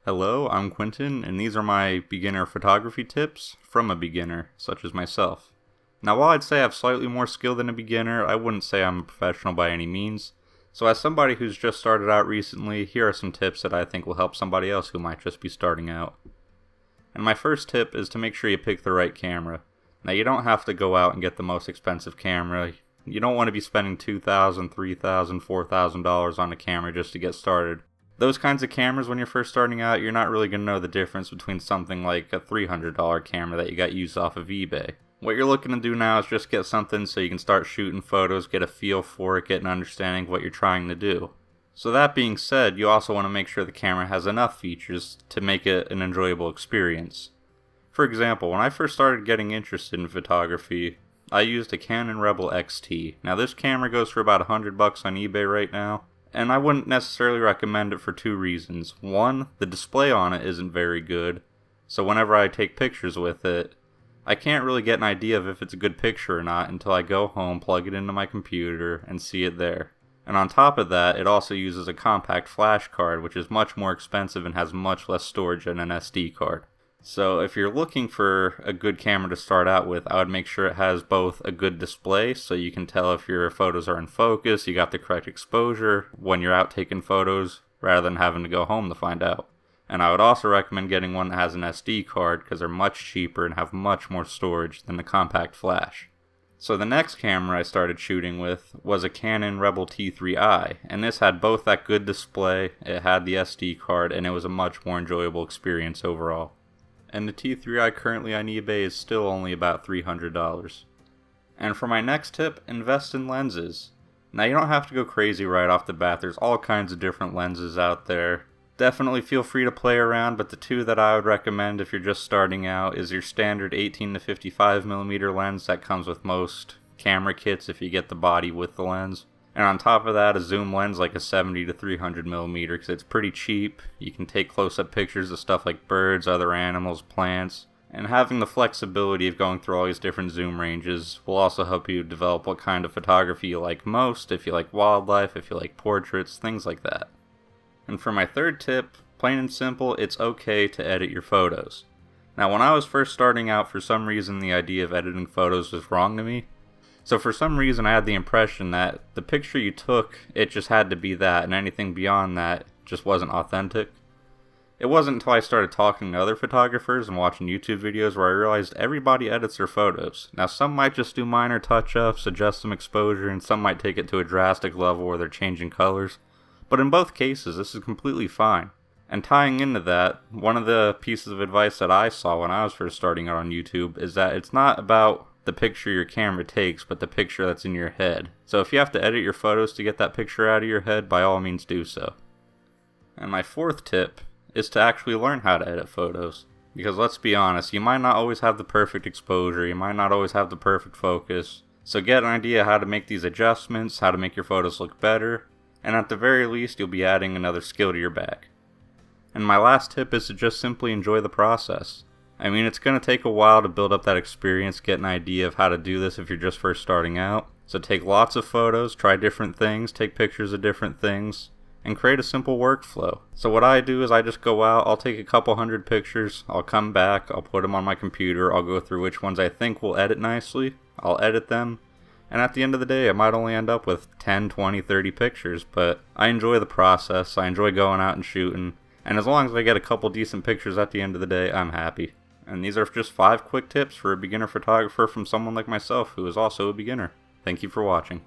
Hello, I'm Quentin, and these are my beginner photography tips from a beginner, such as myself. Now, while I'd say I have slightly more skill than a beginner, I wouldn't say I'm a professional by any means. So as somebody who's just started out recently, here are some tips that I think will help somebody else who might just be starting out. And my first tip is to make sure you pick the right camera. Now, you don't have to go out and get the most expensive camera. You don't want to be spending $2,000, $3,000, $4,000 on a camera just to get started. Those kinds of cameras, when you're first starting out, you're not really going to know the difference between something like a $300 camera that you got used off of eBay. What you're looking to do now is just get something so you can start shooting photos, get a feel for it, get an understanding of what you're trying to do. So that being said, you also want to make sure the camera has enough features to make it an enjoyable experience. For example, when I first started getting interested in photography, I used a Canon Rebel XT. Now this camera goes for about $100 on eBay right now. And I wouldn't necessarily recommend it for two reasons. One, the display on it isn't very good, so whenever I take pictures with it, I can't really get an idea of if it's a good picture or not until I go home, plug it into my computer, and see it there. And on top of that, it also uses a compact flash card, which is much more expensive and has much less storage than an SD card. So if you're looking for a good camera to start out with, I would make sure it has both a good display so you can tell if your photos are in focus, you got the correct exposure when you're out taking photos, rather than having to go home to find out. And I would also recommend getting one that has an SD card because they're much cheaper and have much more storage than the compact flash. So the next camera I started shooting with was a Canon Rebel T3i, and this had both that good display, it had the SD card, and it was a much more enjoyable experience overall. And the T3i currently on eBay is still only about $300. And for my next tip, invest in lenses. Now you don't have to go crazy right off the bat, there's all kinds of different lenses out there. Definitely feel free to play around, but the two that I would recommend if you're just starting out is your standard 18 to 55mm lens that comes with most camera kits if you get the body with the lens. And on top of that, a zoom lens like a 70 to 300mm because it's pretty cheap. You can take close-up pictures of stuff like birds, other animals, plants. And having the flexibility of going through all these different zoom ranges will also help you develop what kind of photography you like most, if you like wildlife, if you like portraits, things like that. And for my third tip, plain and simple, it's okay to edit your photos. Now when I was first starting out, for some reason the idea of editing photos was wrong to me. So for some reason I had the impression that the picture you took, it just had to be that, and anything beyond that just wasn't authentic. It wasn't until I started talking to other photographers and watching YouTube videos where I realized everybody edits their photos. Now some might just do minor touch-ups, adjust some exposure, and some might take it to a drastic level where they're changing colors. But in both cases, this is completely fine. And tying into that, one of the pieces of advice that I saw when I was first starting out on YouTube is that it's not about the picture your camera takes, but the picture that's in your head. So if you have to edit your photos to get that picture out of your head, by all means do so. And my fourth tip is to actually learn how to edit photos. Because let's be honest, you might not always have the perfect exposure, you might not always have the perfect focus. So get an idea how to make these adjustments, how to make your photos look better, and at the very least you'll be adding another skill to your bag. And my last tip is to just simply enjoy the process. I mean, it's going to take a while to build up that experience, get an idea of how to do this if you're just first starting out. So take lots of photos, try different things, take pictures of different things, and create a simple workflow. So what I do is I just go out, I'll take a couple hundred pictures, I'll come back, I'll put them on my computer, I'll go through which ones I think will edit nicely, I'll edit them, and at the end of the day I might only end up with 10, 20, 30 pictures, but I enjoy the process, I enjoy going out and shooting, and as long as I get a couple decent pictures at the end of the day, I'm happy. And these are just 5 quick tips for a beginner photographer from someone like myself who is also a beginner. Thank you for watching.